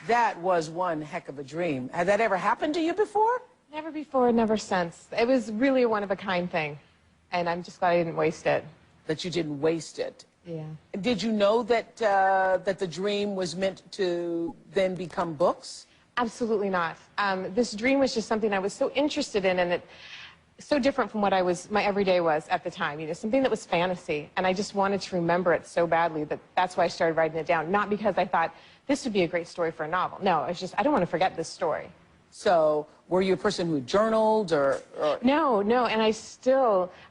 That was one heck of a dream. Had that ever happened to you before? Never before, never since. It was really a one-of-a-kind thing, and I'm just glad I didn't waste it. That you didn't waste it. Yeah. Did you know that that the dream was meant to then become books? Absolutely not. This dream was just something I was so interested in, and it so different from what my everyday was at the time. You know, something that was fantasy, and I just wanted to remember it so badly that that's why I started writing it down. Not because I thought this would be a great story for a novel. No, it's just I don't want to forget this story. So, were you a person who journaled or... No, and I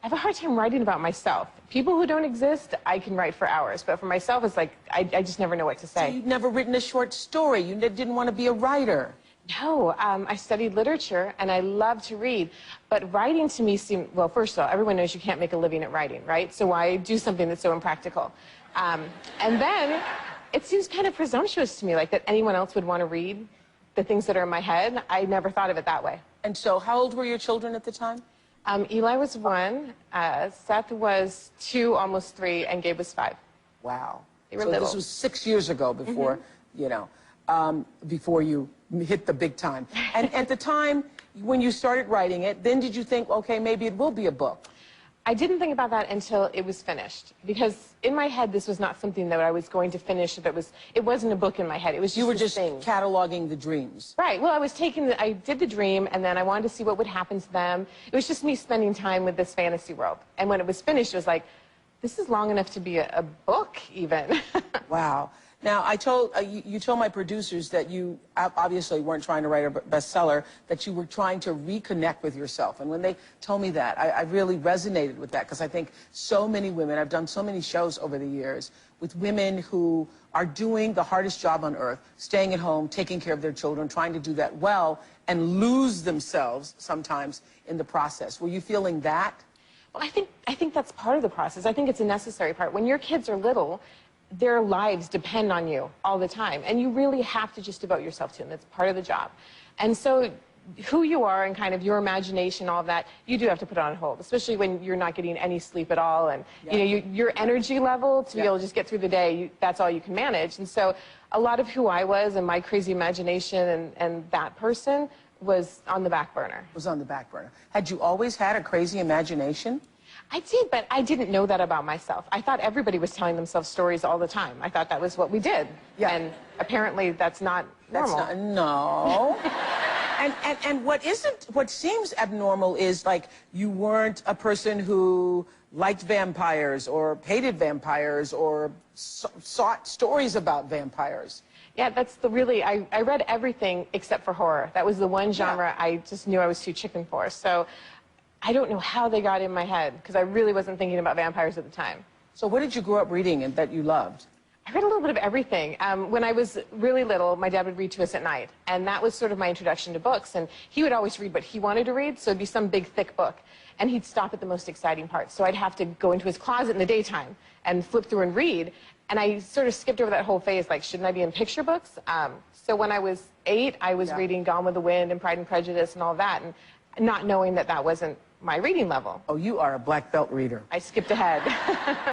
have a hard time writing about myself. People who don't exist, I can write for hours, but for myself, it's like, I just never know what to say. So you'd never written a short story? You didn't want to be a writer? No, I studied literature, and I love to read, but writing to me seemed, well, first of all, everyone knows you can't make a living at writing, right? So why do something that's so impractical? And then, it seems kind of presumptuous to me, like that anyone else would want to read the things that are in my head. I never thought of it that way. And so, how old were your children at the time? Eli was 1, Seth was 2, almost 3, and Gabe was 5. Wow. They were so little. This was 6 years ago before, you know, before you hit the big time. And at the time, when you started writing it, then did you think, okay, maybe it will be a book? I didn't think about that until it was finished, because in my head this was not something that I was going to finish. It wasn't a book in my head. It was just you were just thing. cataloging the dreams. Right. Well, I did the dream, and then I wanted to see what would happen to them. It was just me spending time with this fantasy world. And when it was finished, it was like, this is long enough to be a book, even. Wow. Now, you told my producers that you obviously weren't trying to write a bestseller, that you were trying to reconnect with yourself. And when they told me that, I really resonated with that, because I think so many women, I've done so many shows over the years with women who are doing the hardest job on earth, staying at home, taking care of their children, trying to do that well, and lose themselves sometimes in the process. Were you feeling that? Well, I think that's part of the process. I think it's a necessary part. When your kids are little, their lives depend on you all the time, and you really have to just devote yourself to them. It's part of the job. And so who you are and kind of your imagination, all of that, you do have to put on hold, especially when you're not getting any sleep at all, and you know, your energy level to be able to just get through the day, that's all you can manage. And so a lot of who I was and my crazy imagination and that person was on the back burner. Was on the back burner. Had you always had a crazy imagination? I did, but I didn't know that about myself. I thought everybody was telling themselves stories all the time. I thought that was what we did. Yeah. And apparently that's not normal. That's not, no. And what seems abnormal is, like, you weren't a person who liked vampires or hated vampires or sought stories about vampires. Yeah, that's I read everything except for horror. That was the one genre I just knew I was too chicken for. So I don't know how they got in my head, because I really wasn't thinking about vampires at the time. So what did you grow up reading and that you loved? I read a little bit of everything. When I was really little, my dad would read to us at night, and that was sort of my introduction to books. And he would always read what he wanted to read, so it'd be some big, thick book. And he'd stop at the most exciting parts. So I'd have to go into his closet in the daytime and flip through and read. And I sort of skipped over that whole phase, like, shouldn't I be in picture books? So when I was 8, I was reading Gone with the Wind and Pride and Prejudice and all that, and not knowing that that wasn't my reading level. Oh, you are a black belt reader. I skipped ahead.